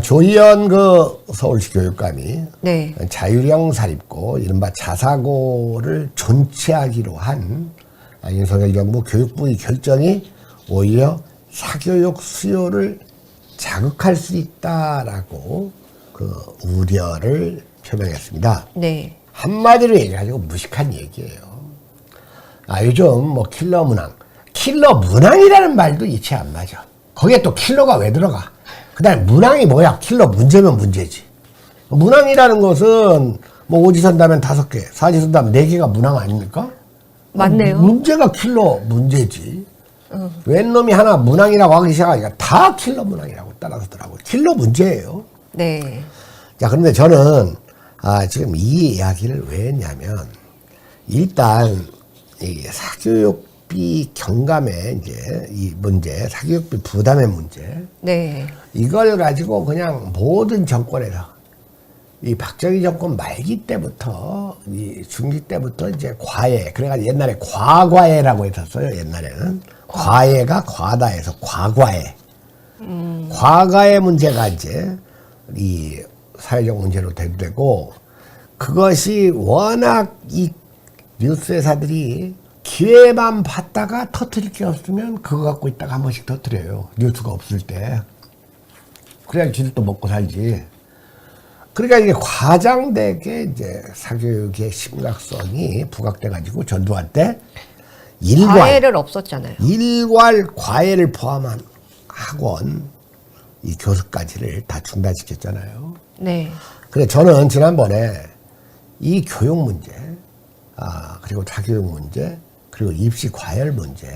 조희연 그 서울시 교육감이 네. 자율형 사립고 이른바 자사고를 존치하기로 한 윤석열 정부 교육부의 결정이 오히려 사교육 수요를 자극할 수 있다라고 그 우려를 표명했습니다. 네. 한마디로 얘기해가지고 무식한 얘기예요. 요즘 뭐 킬러 문항. 킬러 문항이라는 말도 이치 안 맞아. 거기에 또 킬러가 왜 들어가? 그 다음에 문항이 뭐야? 킬러 문제면 문제지. 문항이라는 것은 뭐 오지 선다면 5개, 사지 선다면 4개가 문항 아닙니까? 맞네요. 문제가 킬러 문제지. 웬 놈이 하나 문항이라고 하기 시작하니까 다 킬러 문항이라고 따라서더라고요. 킬러 문제예요. 네. 자, 그런데 저는 지금 이 이야기를 왜 했냐면 일단 이 사교육비 경감의 이제 이 문제, 사교육비 부담의 문제, 네. 이걸 가지고 그냥 모든 정권에서 이 박정희 정권 말기 때부터 이 중기 때부터 이제 과외, 그래가지고 옛날에 과과외라고 했었어요. 옛날에는 과외가 과다해서 과과외, 과과외 문제가 이제 이 사회적 문제로 대두되고, 그것이 워낙 이 뉴스 회사들이 기회만 봤다가 터뜨릴 게 없으면 그거 갖고 있다가 한 번씩 터뜨려요. 뉴스가 없을 때. 그래야 지들 또 먹고 살지. 그러니까 이게 과장되게 이제 사교육의 심각성이 부각돼가지고 전두환 때 과외를 없었잖아요. 일괄 과외를 포함한 학원 이 교수까지를 다 중단시켰잖아요. 네. 그래 저는 지난번에 이 교육 문제, 그리고 사교육 문제, 그리고 입시 과열 문제,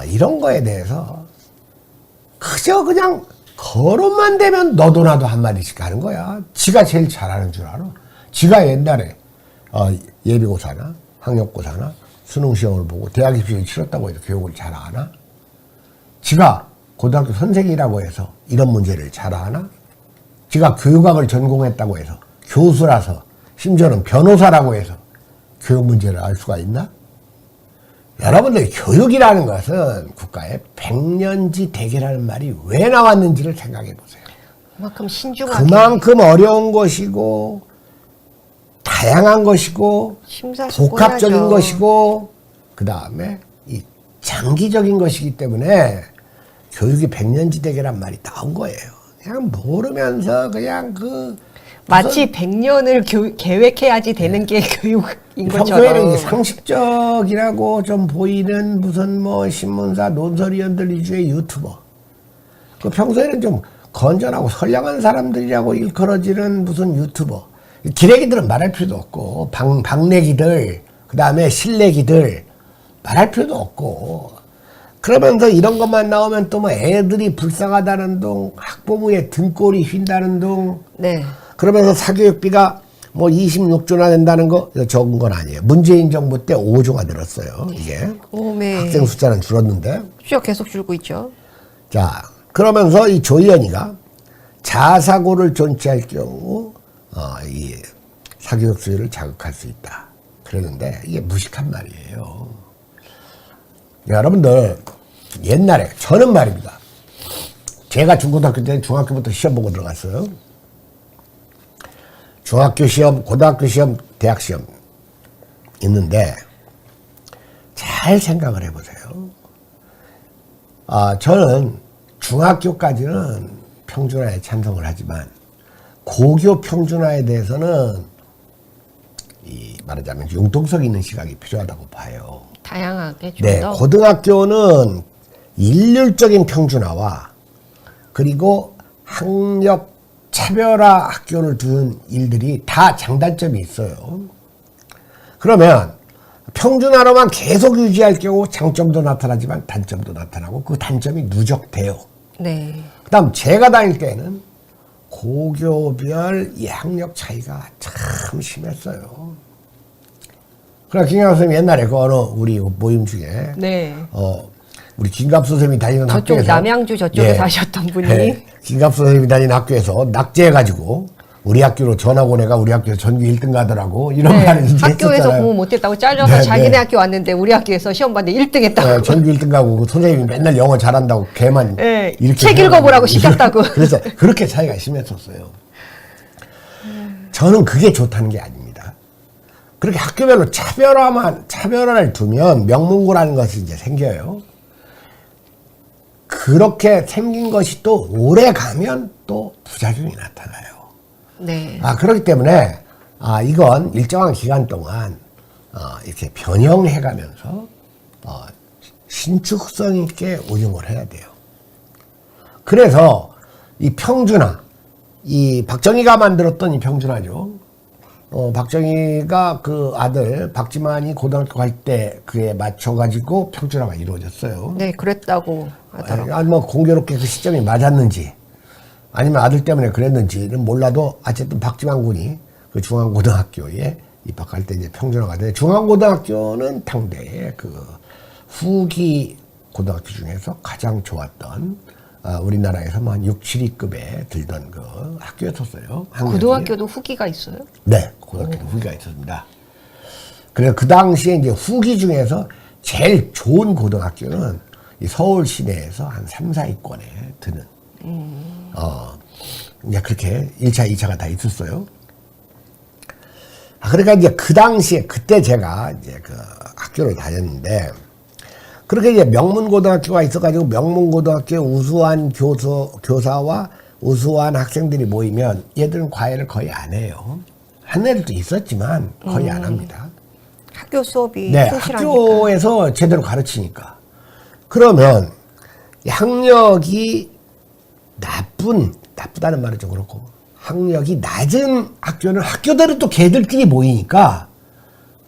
이런 거에 대해서 그저 그냥 거론만 되면 너도 나도 한마디씩 하는 거야. 지가 제일 잘하는 줄 알아. 지가 옛날에 예비고사나 학력고사나 수능시험을 보고 대학 입시를 치렀다고 해서 교육을 잘 아나? 지가 고등학교 선생이라고 해서 이런 문제를 잘 아나? 지가 교육학을 전공했다고 해서 교수라서 심지어는 변호사라고 해서 교육 문제를 알 수가 있나? 여러분들 교육이라는 것은 국가의 백년지 대계라는 말이 왜 나왔는지를 생각해 보세요. 그만큼 신중하게. 그만큼 어려운 것이고 다양한 것이고 복합적인 심사숙고하죠. 것이고 그 다음에 이 장기적인 것이기 때문에 교육이 백년지 대계란 말이 나온 거예요. 그냥 모르면서 그냥 마치 100년을 계획해야지 되는 게 교육인 것처럼. 평소에는 상식적이라고 좀 보이는 무슨 뭐 신문사 논설위원들 위주의 유튜버. 그 평소에는 좀 건전하고 선량한 사람들이라고 일컬어지는 무슨 유튜버. 기레기들은 말할 필요도 없고, 박내기들, 그 다음에 실내기들 말할 필요도 없고. 그러면서 이런 것만 나오면 또 뭐 애들이 불쌍하다는 둥, 학부모의 등골이 휜다는 둥. 네. 그러면서 사교육비가 뭐 26조나 된다는 거 적은 건 아니에요. 문재인 정부 때 5조가 늘었어요. 이게 네. 학생 숫자는 줄었는데. 숫자 계속 줄고 있죠. 자, 그러면서 이 조희연이가 자사고를 존치할 경우 이 사교육 수요를 자극할 수 있다. 그러는데 이게 무식한 말이에요. 여러분들 옛날에 저는 말입니다. 제가 중고등학교 때는 중학교부터 시험 보고 들어갔어요. 중학교 시험, 고등학교 시험, 대학 시험 있는데 잘 생각을 해보세요. 저는 중학교까지는 평준화에 찬성을 하지만 고교 평준화에 대해서는 말하자면 융통성 있는 시각이 필요하다고 봐요. 다양하게 좀 네, 더. 고등학교는 일률적인 평준화와 그리고 학력 차별화 학교를 두는 일들이 다 장단점이 있어요. 그러면 평준화로만 계속 유지할 경우 장점도 나타나지만 단점도 나타나고 그 단점이 누적돼요. 네. 그 다음 제가 다닐 때는 고교별 이 학력 차이가 참 심했어요. 그러니까 김갑 선생님 옛날에 그 어느 우리 모임 중에 네. 우리 김갑 선생님이 다니는 저쪽 학교에서 남양주 저쪽에 사셨던 분이 김갑 선생님이 다니는 학교에서 낙제해가지고 우리 학교로 전학 애가 우리 학교에서 전교 1등 가더라고. 이런 네. 말을 이제 학교에서 했었잖아요. 공부 못했다고 잘려서 네, 자기네 네. 학교 왔는데 우리 학교에서 시험 봤는데 1등 했다고. 전교 1등 가고 그 선생님이 맨날 영어 잘한다고 걔만 네, 이렇게 책 읽어보라고 시켰다고. 그래서 그렇게 차이가 심했었어요. 저는 그게 좋다는 게 아닙니다. 그렇게 학교별로 차별화를 두면 명문고라는 것이 이제 생겨요. 그렇게 생긴 것이 또 오래 가면 또 부작용이 나타나요. 네. 그렇기 때문에 이건 일정한 기간 동안 이렇게 변형해 가면서 신축성 있게 운용을 해야 돼요. 그래서 이 평준화, 이 박정희가 만들었던 이 평준화죠. 박정희가 그 아들 박지만이 고등학교 갈 때 그에 맞춰가지고 평준화가 이루어졌어요. 네, 그랬다고 하더라고요. 뭐 공교롭게 그 시점이 맞았는지 아니면 아들 때문에 그랬는지는 몰라도 어쨌든 박지만 군이 그 중앙고등학교에 입학할 때 이제 평준화가 돼. 중앙고등학교는 당대의 그 후기 고등학교 중에서 가장 좋았던 우리나라에서 한 6, 7위급에 들던 그 학교였었어요. 학력이. 고등학교도 후기가 있어요? 네, 고등학교도 후기가 있었습니다. 그래서 그 당시에 이제 후기 중에서 제일 좋은 고등학교는 이 서울 시내에서 한 3, 4위권에 드는, 이제 그렇게 1차, 2차가 다 있었어요. 그러니까 이제 그 당시에, 그때 제가 이제 그 학교를 다녔는데, 그렇게 이제 명문고등학교가 있어가지고 명문고등학교에 우수한 교사와 우수한 학생들이 모이면 얘들은 과외를 거의 안 해요. 한 애들도 있었지만 거의 안 합니다. 학교 수업이 네, 충실하니까. 학교에서 제대로 가르치니까. 그러면 학력이 나쁘다는 말은 좀 그렇고, 학력이 낮은 학교는 학교들은 또 걔들끼리 모이니까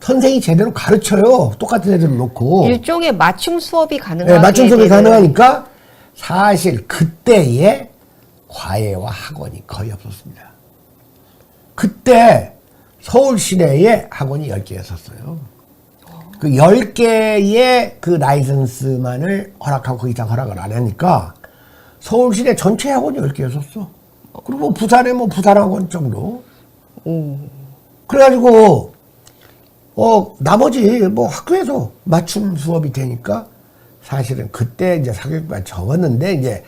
선생이 제대로 가르쳐요. 똑같은 애들을 놓고. 일종의 맞춤 수업이 가능하게. 네, 맞춤 수업이 되는. 가능하니까 사실 그때의 과외와 학원이 거의 없었습니다. 그때 서울 시내에 학원이 10개였었어요. 그 10개의 그 라이선스만을 허락하고 그 이상 허락을 안 하니까 서울 시내 전체 학원이 10개였었어. 그리고 부산에 뭐 부산학원 정도. 그래가지고 나머지 뭐 학교에서 맞춤 수업이 되니까 사실은 그때 이제 사교육비가 적었는데 이제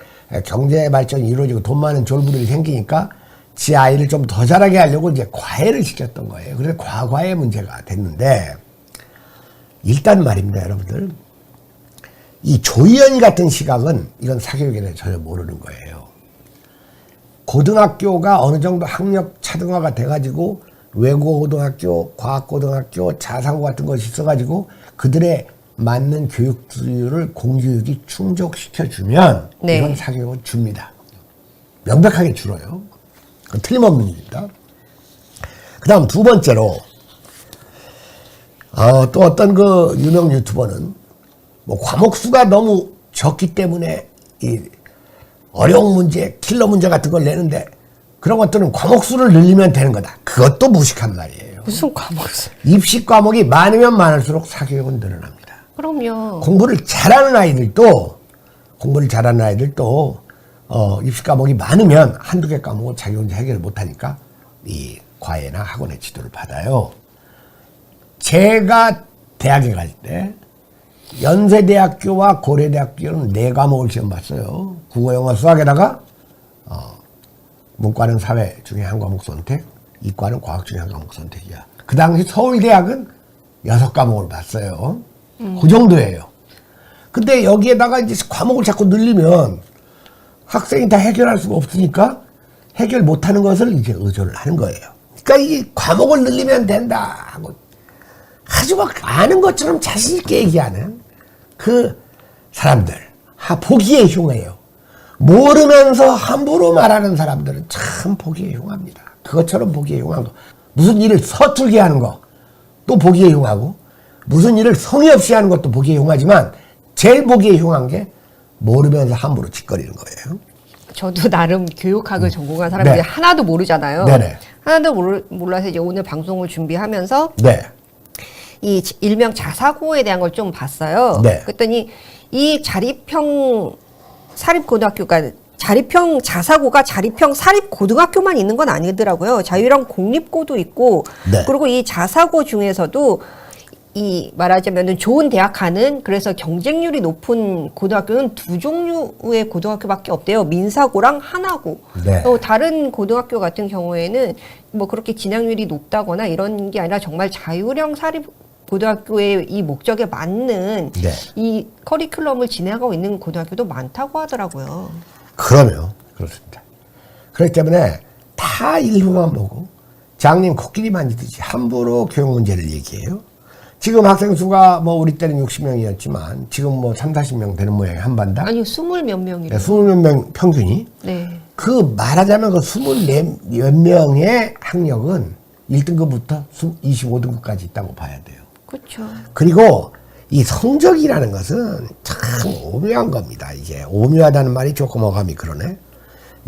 경제 발전이 이루어지고 돈 많은 졸부들이 생기니까 지 아이를 좀 더 잘하게 하려고 이제 과외를 시켰던 거예요. 그래서 과외 문제가 됐는데 일단 말입니다, 여러분들. 이 조희연 같은 시각은 이건 사교육에 대해 전혀 모르는 거예요. 고등학교가 어느 정도 학력 차등화가 돼가지고 외고고등학교, 과학고등학교, 자사고 같은 것이 있어가지고 그들의 맞는 교육 수요를 공교육이 충족시켜주면 네. 이건 사교육은 줍니다. 명백하게 줄어요. 그건 틀림없는 일입니다. 그 다음 두 번째로 또 어떤 그 유명 유튜버는 뭐 과목 수가 너무 적기 때문에 이 어려운 문제, 킬러 문제 같은 걸 내는데 그런 것들은 과목 수를 늘리면 되는 거다. 그것도 무식한 말이에요. 무슨 과목을? 입시 과목이 많으면 많을수록 사교육은 늘어납니다. 그럼요. 공부를 잘하는 아이들도 입시 과목이 많으면 한두 개 과목을 자기 혼자 해결을 못하니까 이 과외나 학원의 지도를 받아요. 제가 대학에 갈 때 연세대학교와 고려대학교는 4과목을 시험 봤어요. 국어, 영어, 수학에다가 문과는 사회 중에 한 과목 선택, 이과는 과학 중에 한 과목 선택이야. 그 당시 서울대학은 6과목을 봤어요. 그 정도예요. 근데 여기에다가 이제 과목을 자꾸 늘리면 학생이 다 해결할 수가 없으니까 해결 못하는 것을 이제 의존을 하는 거예요. 그러니까 이 과목을 늘리면 된다 하고 아주 막 아는 것처럼 자신있게 얘기하는 그 사람들, 보기에 흉해요. 모르면서 함부로 말하는 사람들은 참 보기에 흉합니다. 그것처럼 보기에 흉한 거. 무슨 일을 서툴게 하는 거, 또 보기에 흉하고, 무슨 일을 성의 없이 하는 것도 보기에 흉하지만, 제일 보기에 흉한 게 모르면서 함부로 짓거리는 거예요. 저도 나름 교육학을 전공한 사람들이 네. 하나도 모르잖아요. 네네. 하나도 몰라서 이제 오늘 방송을 준비하면서 네. 이 일명 자사고에 대한 걸 좀 봤어요. 네. 그랬더니 이 자립형 사립고등학교가 자립형 자사고가 자립형 사립 고등학교만 있는 건 아니더라고요. 자유형 공립고도 있고 네. 그리고 이 자사고 중에서도 이 말하자면은 좋은 대학 가는 그래서 경쟁률이 높은 고등학교는 두 종류의 고등학교밖에 없대요. 민사고랑 하나고. 네. 또 다른 고등학교 같은 경우에는 뭐 그렇게 진학률이 높다거나 이런 게 아니라 정말 자유형 사립 고등학교의 이 목적에 맞는 네. 이 커리큘럼을 진행하고 있는 고등학교도 많다고 하더라고요. 그러면 그렇습니다. 그렇기 때문에 다 일부만 보고 장님 코끼리 만지듯이 함부로 교육 문제를 얘기해요. 지금 학생 수가 뭐 우리 때는 60명이었지만 지금 뭐 3, 40명 되는 모양이 한반당. 아니요, 20 몇 명이래요. 20몇 명 평균이. 네. 그 말하자면 그 24몇 명의 학력은 1등급부터 25등급까지 있다고 봐야 돼요. 그렇죠. 그리고 이 성적이라는 것은 참 오묘한 겁니다. 이게 오묘하다는 말이 조금 어감이 그러네.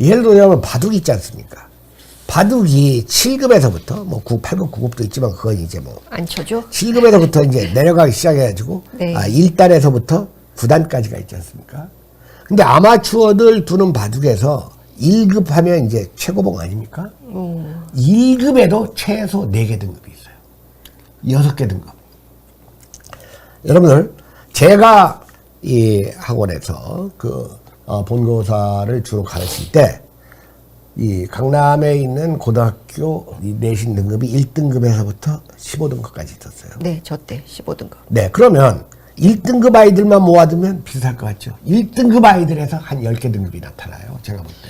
예를 들면 바둑 있지 않습니까? 바둑이 7급에서부터 뭐 9, 8급, 9급도 있지만 그건 이제 뭐 안 쳐줘? 7급에서부터 이제 내려가기 시작해가지고 네. 1단에서부터 9단까지가 있지 않습니까? 근데 아마추어들 두는 바둑에서 1급 하면 이제 최고봉 아닙니까? 1급에도 최소 4개 등급이 있어요. 6개 등급. 여러분들, 제가 이 학원에서 그 본고사를 주로 가르칠 때 이 강남에 있는 고등학교 이 내신 등급이 1등급에서부터 15등급까지 있었어요. 네, 저 때 15등급. 네, 그러면 1등급 아이들만 모아두면 비슷할 것 같죠? 1등급 아이들에서 한 10개 등급이 나타나요. 제가 볼 때.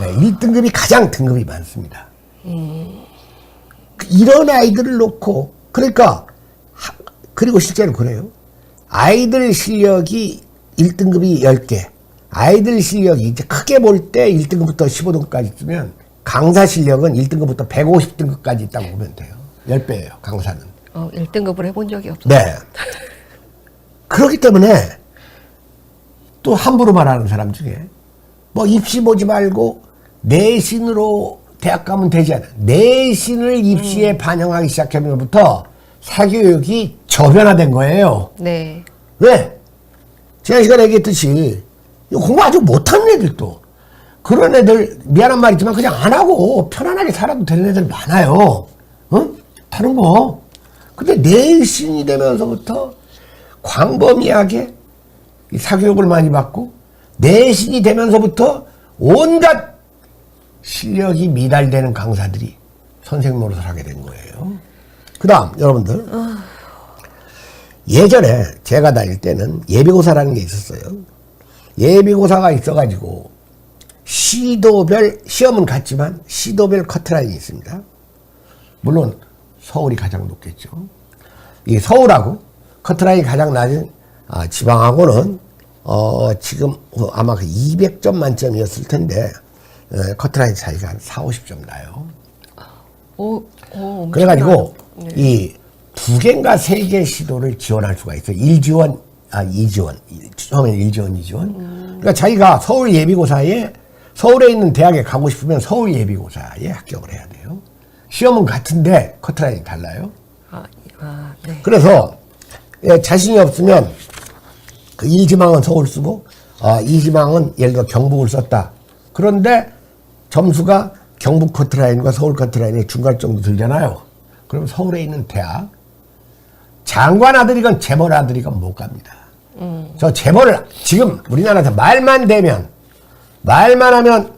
네, 1등급이 가장 등급이 많습니다. 이런 아이들을 놓고, 그러니까, 그리고 실제로 그래요. 아이들 실력이 1등급이 10개. 아이들 실력이 이제 크게 볼 때 1등급부터 15등급까지 있으면 강사 실력은 1등급부터 150등급까지 있다고 보면 돼요. 10배예요, 강사는. 1등급을 해본 적이 없어요. 네. 그렇기 때문에 또 함부로 말하는 사람 중에 뭐 입시 보지 말고 내신으로 대학 가면 되지 않아. 내신을 입시에 반영하기 시작하면부터 사교육이 저변화된 거예요. 네. 왜? 지난 시간에 얘기했듯이 공부 아주 못하는 애들도 그런 애들 미안한 말이지만 그냥 안 하고 편안하게 살아도 되는 애들 많아요. 응? 다른 거. 근데 내신이 되면서부터 광범위하게 이 사교육을 많이 받고 내신이 되면서부터 온갖 실력이 미달되는 강사들이 선생님 노릇을 하게 된 거예요. 그 다음 여러분들 예전에 제가 다닐 때는 예비고사라는 게 있었어요. 예비고사가 있어가지고 시도별 시험은 같지만 시도별 커트라인이 있습니다. 물론 서울이 가장 높겠죠. 이 서울하고 커트라인이 가장 낮은 지방하고는 지금 아마 그 200점 만점이었을 텐데 커트라인 차이가 한 4, 50점 나요. 그래가지고 네. 이 2개인가 3개 시도를 지원할 수가 있어요. 1지원, 2지원. 처음에는 1지원, 2지원. 그러니까 자기가 서울 예비고사에 서울에 있는 대학에 가고 싶으면 서울 예비고사에 합격을 해야 돼요. 시험은 같은데 커트라인이 달라요. 네. 그래서 자신이 없으면 그 1지망은 서울 쓰고 2지망은 예를 들어 경북을 썼다. 그런데 점수가 경북 커트라인과 서울 커트라인이 중간 정도 들잖아요. 그럼 서울에 있는 대학 장관 아들이건 재벌 아들이건 못 갑니다. 저 재벌을 지금 우리나라에서 말만 하면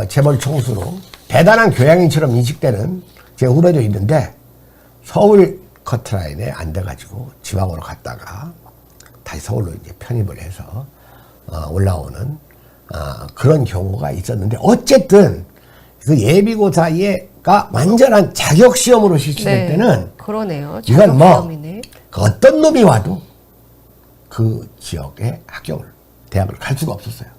재벌 총수로 대단한 교양인처럼 인식되는 제 후배도 있는데 서울 커트라인에 안 돼가지고 지방으로 갔다가 다시 서울로 이제 편입을 해서 올라오는 그런 경우가 있었는데 어쨌든 그 예비고사가 완전한 자격 시험으로 실시될 때는 그러네요. 이건 뭐 자격시험이네. 그 어떤 놈이 와도 그 지역에 합격을 대학을 갈 수가 없었어요.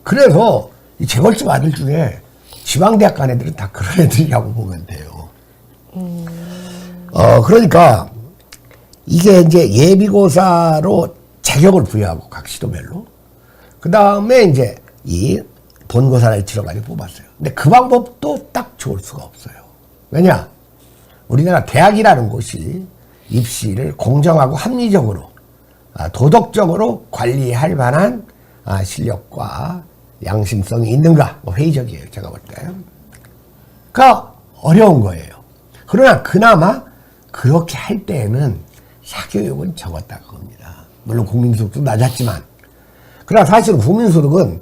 그래서 이 재벌집 아들 중에 지방대학 간 애들은 다 그런 애들이라고 보면 돼요. 그러니까 이게 이제 예비고사로 자격을 부여하고 각 시도별로 그 다음에 이제 이 본고사를 치러가지고 뽑았어요. 근데 그 방법도 딱 좋을 수가 없어요. 왜냐? 우리나라 대학이라는 곳이 입시를 공정하고 합리적으로 도덕적으로 관리할 만한 실력과 양심성이 있는가? 뭐 회의적이에요, 제가 볼 때. 그러니까 어려운 거예요. 그러나 그나마 그렇게 할 때에는 사교육은 적었다 그겁니다. 물론 국민소득도 낮았지만. 그러나 사실은 국민소득은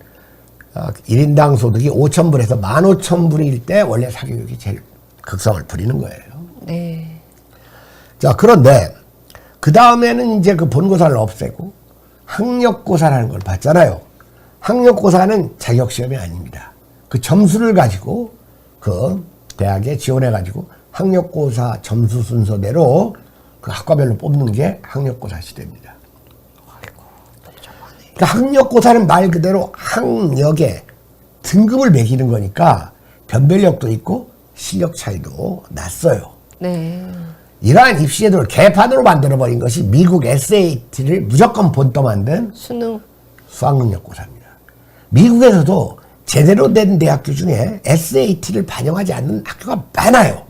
1인당 소득이 5,000불에서 15,000불일 때 원래 사교육이 제일 극성을 부리는 거예요. 네. 자, 그런데 그 다음에는 이제 그 본고사를 없애고 학력고사라는 걸 봤잖아요. 학력고사는 자격시험이 아닙니다. 그 점수를 가지고 그 대학에 지원해가지고 학력고사 점수 순서대로 그 학과별로 뽑는 게 학력고사 시대입니다. 그러니까 학력고사는 말 그대로 학력에 등급을 매기는 거니까 변별력도 있고 실력 차이도 났어요. 네. 이러한 입시 제도를 개판으로 만들어버린 것이 미국 SAT를 무조건 본떠 만든 수능. 수학능력고사입니다. 미국에서도 제대로 된 대학교 중에 SAT를 반영하지 않는 학교가 많아요.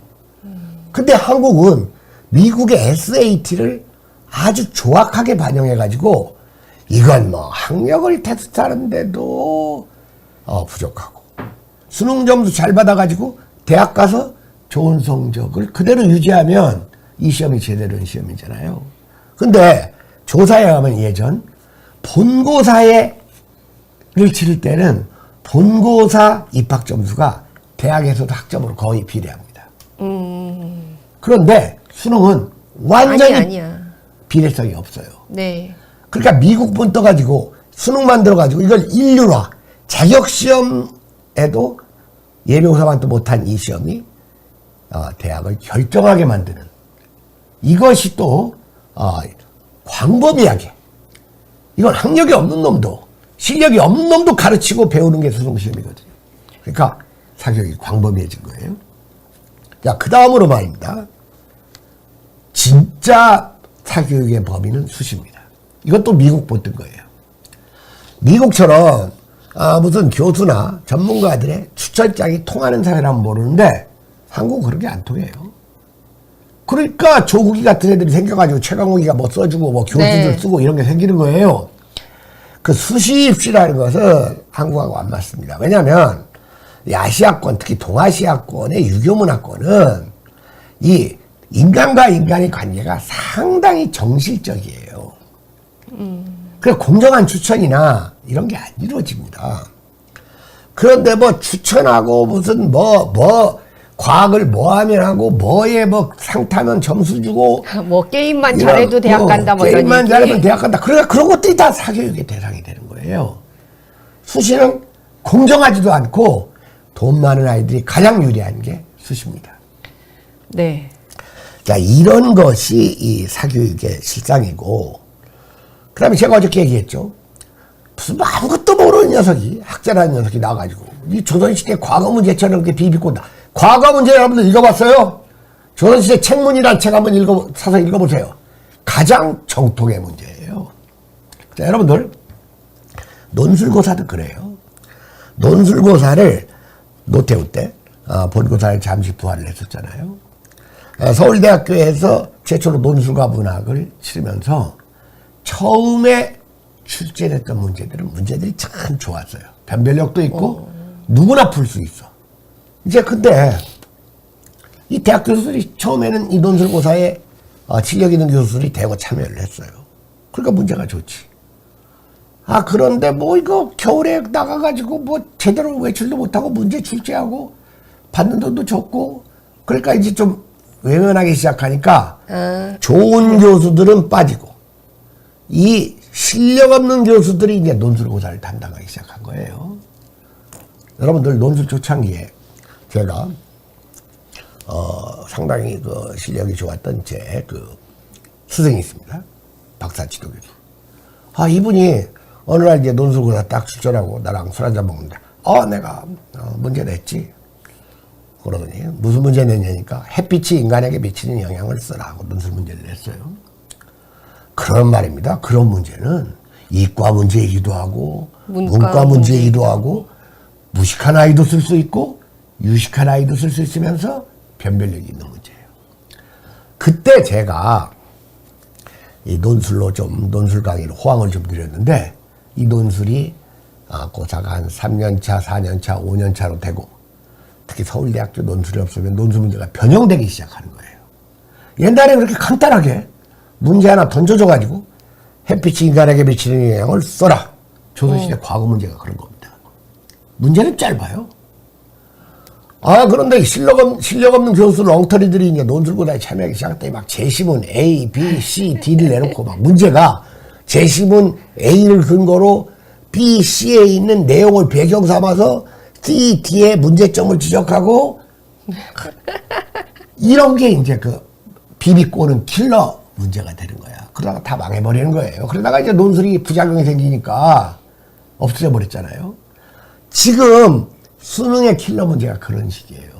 근데 한국은 미국의 SAT를 아주 조악하게 반영해가지고 이건 뭐 학력을 테스트하는데도 부족하고 수능 점수 잘 받아가지고 대학 가서 좋은 성적을 그대로 유지하면 이 시험이 제대로 된 시험이잖아요. 근데 조사에 가면 예전 본고사를 치를 때는 본고사 입학 점수가 대학에서도 학점으로 거의 비례합니다. 그런데 수능은 완전히 아니야. 비례성이 없어요. 네. 그러니까 미국 본 떠가지고 수능만 들어가지고 이걸 인류화 자격시험에도 예비고사만도 못한 이 시험이 대학을 결정하게 만드는 이것이 또 광범위하게 이건 학력이 없는 놈도 실력이 없는 놈도 가르치고 배우는 게 수능시험이거든요. 그러니까 사교육이 광범위해진 거예요. 자, 그 다음으로 말입니다. 진짜 사교육의 범위는 수시입니다. 이것도 미국 보던 거예요. 미국처럼 무슨 교수나 전문가들의 추천장이 통하는 사회라면 모르는데 한국은 그런 게 안 통해요. 그러니까 조국이 같은 애들이 생겨가지고 최강욱이가 뭐 써주고 뭐 교수들 네. 쓰고 이런 게 생기는 거예요. 그 수시 입시라는 것은 한국하고 안 맞습니다. 왜냐하면 이 아시아권 특히 동아시아권의 유교문화권은 이 인간과 인간의 관계가 상당히 정실적이에요. 그래서 공정한 추천이나 이런 게 안 이루어집니다. 그런데 뭐 추천하고 무슨 과학을 뭐 하면 하고 뭐에 뭐 상 타면 점수 주고 뭐 게임만 잘해도 대학 간다 뭐 이런 게임만 얘기. 잘하면 대학 간다. 그러니까 그런 것들이 다 사교육의 대상이 되는 거예요. 수시는 공정하지도 않고 돈 많은 아이들이 가장 유리한 게 수시입니다. 네. 자, 이런 것이 이 사교육의 실상이고, 그 다음에 제가 어저께 얘기했죠. 무슨 뭐 아무것도 모르는 녀석이, 학자라는 녀석이 나와가지고, 이 조선시대 과거 문제처럼 이렇게 비비꼰다. 과거 문제 여러분들 읽어봤어요? 조선시대 책문이라는 책 한번 사서 읽어보세요. 가장 정통의 문제예요. 자, 여러분들, 논술고사도 그래요. 논술고사를 노태우 때, 본고사를 잠시 부활을 했었잖아요. 서울대학교에서 최초로 논술과 문학을 치르면서 처음에 출제됐던 문제들이 참 좋았어요. 변별력도 있고 누구나 풀 수 있어. 이제 근데 이 대학 교수들이 처음에는 이 논술고사에 실력 있는 교수들이 대거 참여를 했어요. 그러니까 문제가 좋지. 그런데 뭐 이거 겨울에 나가가지고 뭐 제대로 외출도 못하고 문제 출제하고 받는 돈도 적고 그러니까 이제 좀 외면하기 시작하니까 좋은 교수들은 빠지고 이 실력 없는 교수들이 이제 논술고사를 담당하기 시작한 거예요. 여러분들 논술 초창기에 제가 상당히 그 실력이 좋았던 제 그 스승이 있습니다. 박사치도 교수. 이분이 어느 날 이제 논술고사 딱 출전하고 나랑 술 한잔 먹는데 내가 문제 냈지. 그러더니 무슨 문제 냈냐니까 햇빛이 인간에게 미치는 영향을 쓰라고 논술 문제를 냈어요. 그런 말입니다. 그런 문제는 이과 문제이기도 하고 문과 문제이기도 하고 무식한 아이도 쓸 수 있고 유식한 아이도 쓸 수 있으면서 변별력이 있는 문제예요. 그때 제가 이 논술로 좀 논술 강의를 호황을 좀 드렸는데 이 논술이 고사가 한 3년차, 4년차, 5년차로 되고 특히 서울대학교 논술이 없으면 논술 문제가 변형되기 시작하는 거예요. 옛날에 그렇게 간단하게 문제 하나 던져줘가지고 햇빛이 인간에게 미치는 영향을 써라. 조선시대 과거 문제가 그런 겁니다. 문제는 짧아요. 그런데 실력 없는 교수들 엉터리들이 이제 논술고사에 참여하기 시작했더니 막 제시문 A, B, C, D를 내놓고 막 문제가 제시문 A를 근거로 B, C에 있는 내용을 배경 삼아서 C, D의 문제점을 지적하고 이런 게 이제 그 비비꼬는 킬러 문제가 되는 거야. 그러다가 다 망해버리는 거예요. 그러다가 이제 논술이 부작용이 생기니까 없어져 버렸잖아요. 지금 수능의 킬러 문제가 그런 식이에요.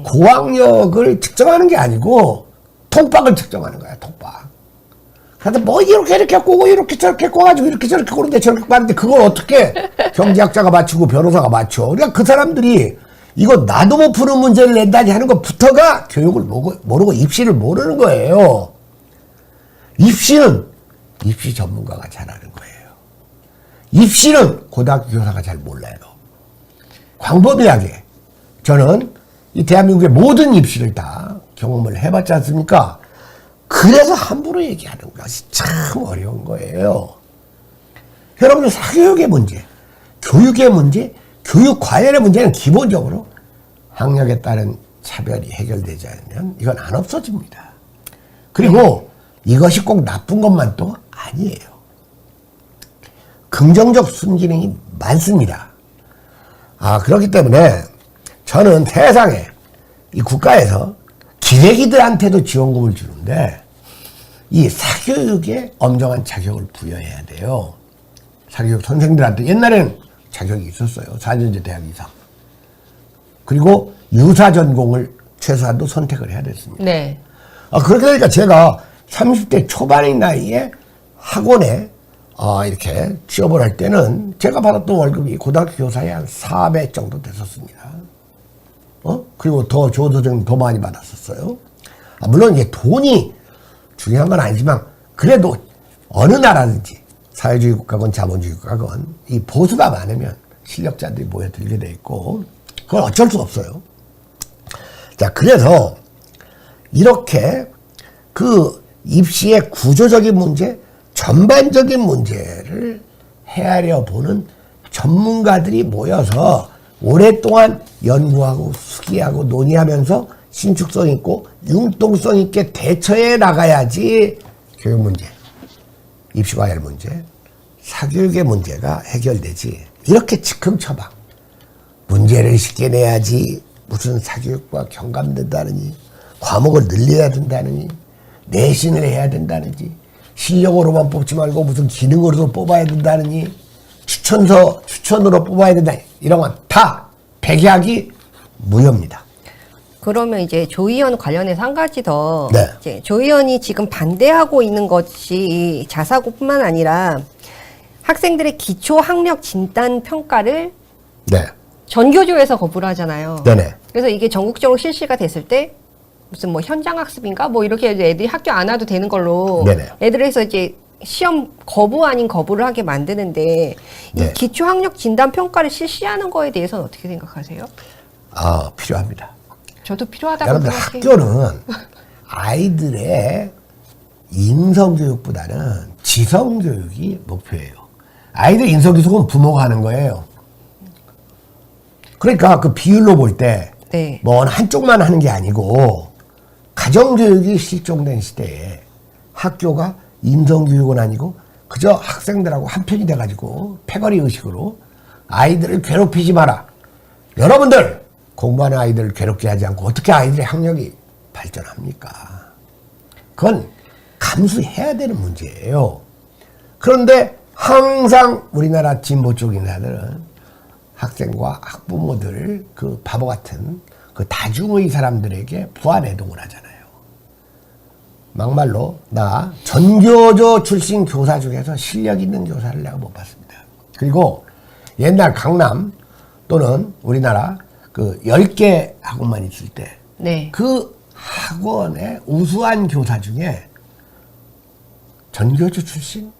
고학력을 측정하는 게 아니고 통박을 측정하는 거야, 통박. 그래서 뭐 이렇게 꼬고 이렇게 저렇게 꼬가지고 이렇게 저렇게 꼬는데 저렇게 꼬는데 그걸 어떻게 경제학자가 맞추고 변호사가 맞춰. 그러니까 그 사람들이 이거 나도 못 푸는 문제를 낸다니 하는 것부터가 교육을 모르고 입시를 모르는 거예요. 입시는 입시 전문가가 잘하는 거예요. 입시는 고등학교 교사가 잘 몰라요. 광범위하게 저는 이 대한민국의 모든 입시를 다 경험을 해봤지 않습니까? 그래서 함부로 얘기하는 것이 참 어려운 거예요. 여러분들 사교육의 문제, 교육의 문제, 교육 관련의 문제는 기본적으로 학력에 따른 차별이 해결되지 않으면 이건 안 없어집니다. 그리고 이것이 꼭 나쁜 것만 또 아니에요. 긍정적 순기능이 많습니다. 그렇기 때문에 저는 세상에 이 국가에서 기레기들한테도 지원금을 주는데 이 사교육에 엄정한 자격을 부여해야 돼요. 사교육 선생들한테 옛날에는 자격이 있었어요. 4년제 대학 이상. 그리고 유사 전공을 최소한도 선택을 해야 됐습니다. 네. 그렇게 되니까 제가 30대 초반의 나이에 학원에 이렇게 취업을 할 때는 제가 받았던 월급이 고등학교 교사의 한 4배 정도 됐었습니다. 그리고 더 좋은 선생님 더 많이 받았었어요. 물론 이게 돈이 중요한 건 아니지만 그래도 어느 나라든지 사회주의 국가건 자본주의 국가건 이 보수가 많으면 실력자들이 모여들게 돼 있고 그건 어쩔 수 없어요. 자, 그래서 이렇게 그 입시의 구조적인 문제, 전반적인 문제를 헤아려 보는 전문가들이 모여서 오랫동안 연구하고 수기하고 논의하면서 신축성 있고 융통성 있게 대처해 나가야지 교육 문제, 입시 과열 문제, 사교육의 문제가 해결되지. 이렇게 즉흥처방 문제를 쉽게 내야지 무슨 사교육과 경감된다느니 과목을 늘려야 된다느니 내신을 해야 된다느니 실력으로만 뽑지 말고 무슨 기능으로도 뽑아야 된다느니 추천으로 뽑아야 된다. 이런 건 다 백약이 무효입니다. 그러면 이제 조 의원 관련해서 한 가지 더. 네. 이제 조 의원이 지금 반대하고 있는 것이 자사고뿐만 아니라 학생들의 기초 학력 진단 평가를 네. 전교조에서 거부를 하잖아요. 네네. 그래서 이게 전국적으로 실시가 됐을 때 무슨 뭐 현장 학습인가 뭐 이렇게 해서 애들이 학교 안 와도 되는 걸로 네네. 애들에서 이제 시험 거부 아닌 거부를 하게 만드는데 이 네. 기초 학력 진단 평가를 실시하는 거에 대해서는 어떻게 생각하세요? 필요합니다. 저도 필요하다고 여러분들 생각해요. 학교는 아이들의 인성교육보다는 지성교육이 목표예요. 아이들 인성교육은 부모가 하는 거예요. 그러니까 그 비율로 볼 때 네. 뭐 한쪽만 하는 게 아니고 가정교육이 실종된 시대에 학교가 인성교육은 아니고 그저 학생들하고 한편이 돼가지고 패거리 의식으로 아이들을 괴롭히지 마라. 여러분들 공부하는 아이들을 괴롭게 하지 않고 어떻게 아이들의 학력이 발전합니까? 그건 감수해야 되는 문제예요. 그런데 항상 우리나라 진보 쪽 인사들은 학생과 학부모들 그 바보 같은 그 다중의 사람들에게 부안해동을 하잖아요. 막말로 나 전교조 출신 교사 중에서 실력 있는 교사를 내가 못 봤습니다. 그리고 옛날 강남 또는 우리나라 그 10개 학원만 있을 때 네. 그 학원의 우수한 교사 중에 전교조 출신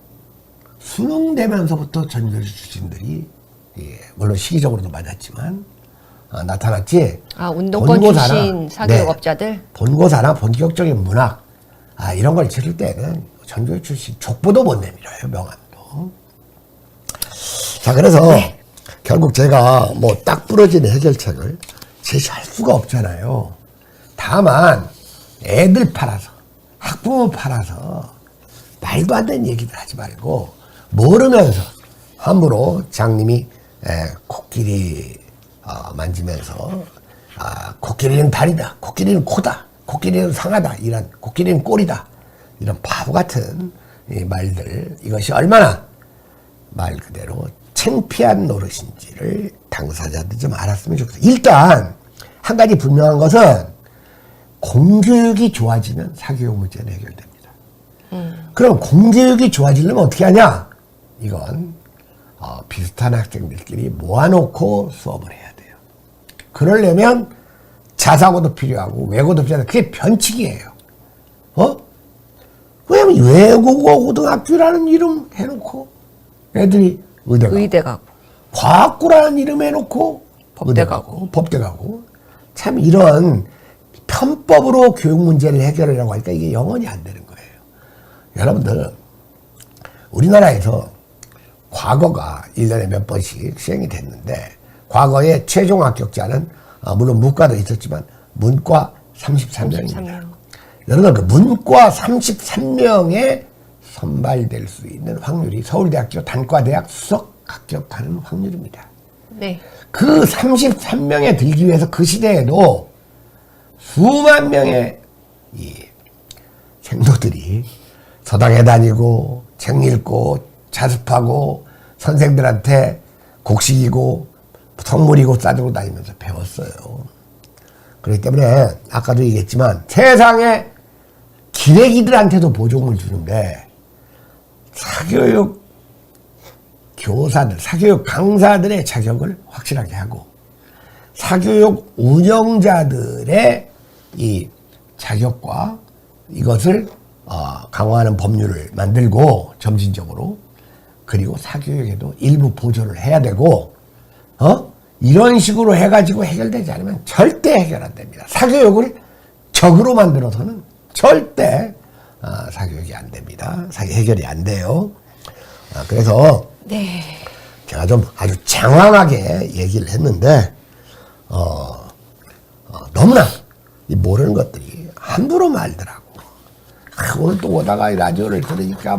수능 되면서부터 전교조 출신들이 물론 시기적으로도 맞았지만 나타났지. 운동권 출신 사교육업자들. 본고사나 본격적인 문학 이런 걸 치를 때는 전교조 출신 족보도 못 내밀어요. 명함도. 자, 그래서 결국 제가 뭐 딱 부러진 해결책을 제시할 수가 없잖아요. 다만 애들 팔아서 학부모 팔아서 말도 안 되는 얘기들 하지 말고 모르면서 함부로 장님이 코끼리 만지면서 코끼리는 다리다, 코끼리는 코다, 코끼리는 상하다, 이런 코끼리는 꼬리다, 이런 바보 같은 이 말들, 이것이 얼마나 말 그대로 창피한 노릇인지를 당사자들 좀 알았으면 좋겠어요. 일단 한 가지 분명한 것은 공교육이 좋아지면 사교육 문제는 해결됩니다. 그럼 공교육이 좋아지려면 어떻게 하냐? 이건 비슷한 학생들끼리 모아놓고 수업을 해야 돼요. 그러려면 자사고도 필요하고 외고도 필요하고 그게 변칙이에요. 왜냐면 외국어 고등학교라는 이름 해놓고 애들이 의대 가고 과학고라는 이름 해놓고 법대 가고 참 이런 편법으로 교육 문제를 해결하려고 하니까 이게 영원히 안 되는 거예요. 여러분들 우리나라에서 과거가 1년에 몇 번씩 시행이 됐는데 과거에 최종 합격자는 물론 문과도 있었지만 문과 33명입니다. 여러분 그 문과 33명에 선발될 수 있는 확률이 서울대학교 단과대학 수석 합격하는 확률입니다. 네. 그 33명에 들기 위해서 그 시대에도 수만 명의 이 생도들이 서당에 다니고 책 읽고 자습하고 선생들한테 곡식이고 선물이고 싸들고 다니면서 배웠어요. 그렇기 때문에 아까도 얘기했지만 세상에 기레기들한테도 보조금을 주는데 사교육 교사들, 사교육 강사들의 자격을 확실하게 하고 사교육 운영자들의 이 자격과 이것을 강화하는 법률을 만들고 점진적으로 그리고 사교육에도 일부 보조를 해야 되고 이런 식으로 해가지고 해결되지 않으면 절대 해결 안 됩니다. 사교육을 적으로 만들어서는 절대 사교육이 안 됩니다. 해결이 안 돼요. 그래서 네. 제가 좀 아주 장황하게 얘기를 했는데 너무나 이 모르는 것들이 함부로 말더라고. 오늘 또 오다가 이 라디오를 들으니까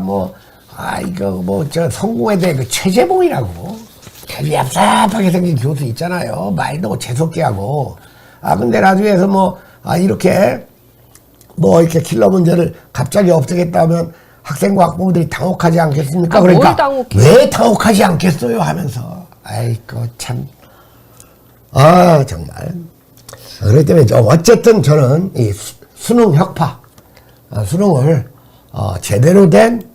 저 성공에 대해 그 최재봉이라고 아주 얍삽하게 생긴 교수 있잖아요. 말도 재수없게 하고. 근데 라디오에서 이렇게 킬러 문제를 갑자기 없애겠다 하면 학생과 학부모들이 당혹하지 않겠습니까? 그러니까 왜 당혹하지 않겠어요? 하면서 아이고 참 정말 그렇기 때문에 어쨌든 저는 이 수능 혁파 수능을 제대로 된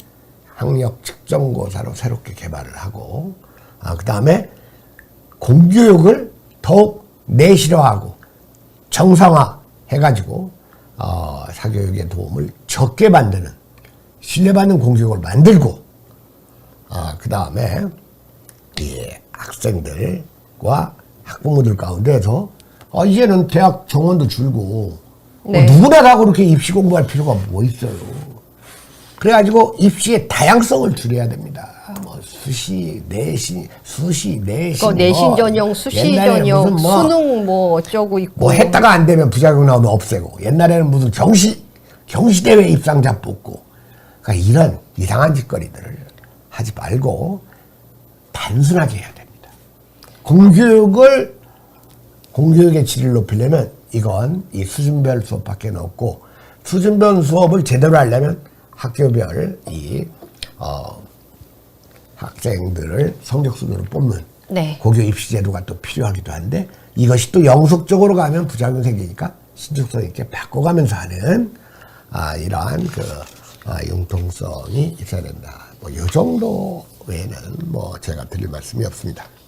학력 측정고사로 새롭게 개발을 하고 그 다음에 공교육을 더욱 내실화하고 정상화 해가지고 사교육의 도움을 적게 만드는 신뢰받는 공교육을 만들고 그 다음에 학생들과 학부모들 가운데서 이제는 대학 정원도 줄고 누구나 다 그렇게 입시 공부할 필요가 뭐 있어요. 그래가지고 입시의 다양성을 줄여야 됩니다. 수시, 내신. 내신 전형, 수시 전형, 수능 어쩌고 있고. 했다가 안 되면 부작용 나오면 없애고. 옛날에는 무슨 경시대회 입상자 뽑고. 그러니까 이런 이상한 짓거리들을 하지 말고 단순하게 해야 됩니다. 공교육의 질을 높이려면 이건 이 수준별 수업밖에 없고 수준별 수업을 제대로 하려면 학교별 학생들을 성적 순으로 뽑는 고교 입시 제도가 또 필요하기도 한데 이것이 또 영속적으로 가면 부작용 생기니까 신중성 있게 바꿔가면서 하는 이러한 융통성이 있어야 된다. 이 정도 외에는 제가 드릴 말씀이 없습니다.